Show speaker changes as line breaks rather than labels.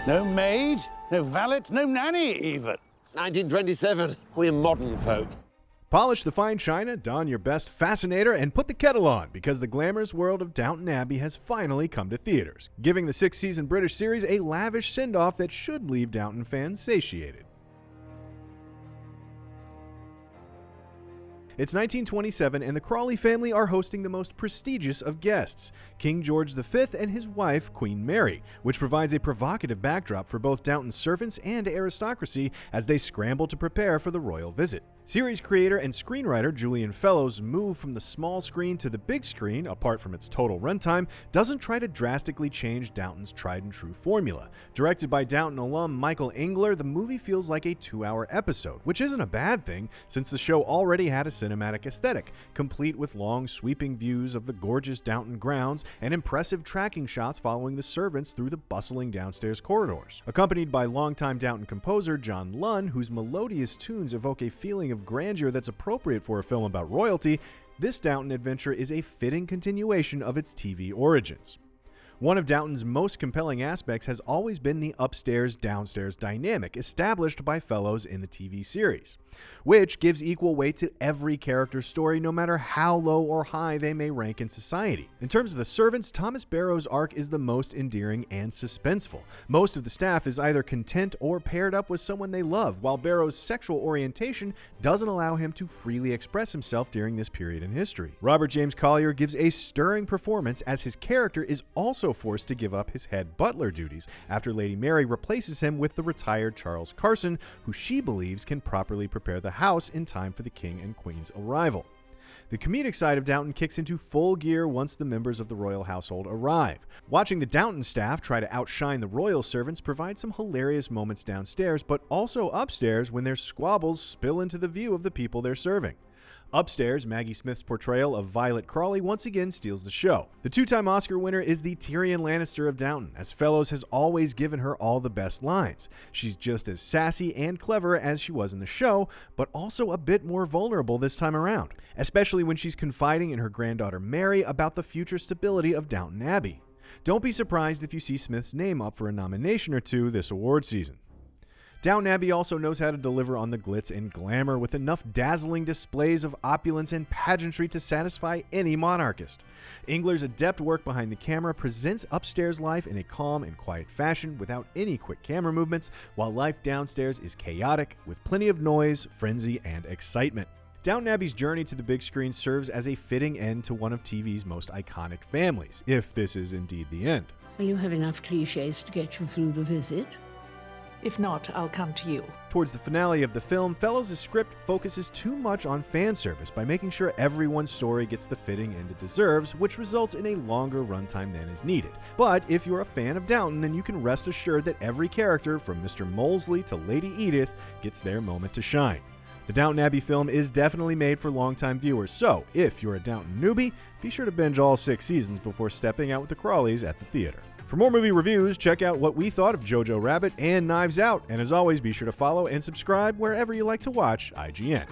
No maid, no valet, no nanny even.
It's 1927. We're modern folk.
Polish the fine china, don your best fascinator, and put the kettle on, because the glamorous world of Downton Abbey has finally come to theaters, giving the six-season British series a lavish send-off that should leave Downton fans satiated. It's 1927, and the Crawley family are hosting the most prestigious of guests, King George V and his wife, Queen Mary, which provides a provocative backdrop for both Downton's servants and aristocracy as they scramble to prepare for the royal visit. Series creator and screenwriter Julian Fellowes' move from the small screen to the big screen, apart from its total runtime, doesn't try to drastically change Downton's tried-and-true formula. Directed by Downton alum Michael Engler, the movie feels like a 2-hour episode, which isn't a bad thing since the show already had a cinematic aesthetic, complete with long, sweeping views of the gorgeous Downton grounds and impressive tracking shots following the servants through the bustling downstairs corridors. Accompanied by longtime Downton composer John Lunn, whose melodious tunes evoke a feeling of grandeur that's appropriate for a film about royalty, this Downton adventure is a fitting continuation of its TV origins. One of Downton's most compelling aspects has always been the upstairs-downstairs dynamic established by Fellowes in the TV series, which gives equal weight to every character's story no matter how low or high they may rank in society. In terms of the servants, Thomas Barrow's arc is the most endearing and suspenseful. Most of the staff is either content or paired up with someone they love, while Barrow's sexual orientation doesn't allow him to freely express himself during this period in history. Robert James Collier gives a stirring performance as his character is also forced to give up his head butler duties after Lady Mary replaces him with the retired Charles Carson, who she believes can properly prepare the house in time for the King and Queen's arrival. The comedic side of Downton kicks into full gear once the members of the royal household arrive. Watching the Downton staff try to outshine the royal servants provides some hilarious moments downstairs, but also upstairs when their squabbles spill into the view of the people they're serving. Upstairs, Maggie Smith's portrayal of Violet Crawley once again steals the show. The two-time Oscar winner is the Tyrion Lannister of Downton, as Fellowes has always given her all the best lines. She's just as sassy and clever as she was in the show, but also a bit more vulnerable this time around, especially when she's confiding in her granddaughter Mary about the future stability of Downton Abbey. Don't be surprised if you see Smith's name up for a nomination or two this award season. Downton Abbey also knows how to deliver on the glitz and glamour with enough dazzling displays of opulence and pageantry to satisfy any monarchist. Engler's adept work behind the camera presents upstairs life in a calm and quiet fashion without any quick camera movements, while life downstairs is chaotic with plenty of noise, frenzy, and excitement. Downton Abbey's journey to the big screen serves as a fitting end to one of TV's most iconic families, if this is indeed the end.
Will you have enough cliches to get you through the visit?
If not, I'll come to you.
Towards the finale of the film, Fellowes' script focuses too much on fan service by making sure everyone's story gets the fitting end it deserves, which results in a longer runtime than is needed. But if you're a fan of Downton, then you can rest assured that every character, from Mr. Molesley to Lady Edith, gets their moment to shine. The Downton Abbey film is definitely made for longtime viewers, so if you're a Downton newbie, be sure to binge all 6 seasons before stepping out with the Crawleys at the theater. For more movie reviews, check out what we thought of Jojo Rabbit and Knives Out, and as always, be sure to follow and subscribe wherever you like to watch IGN.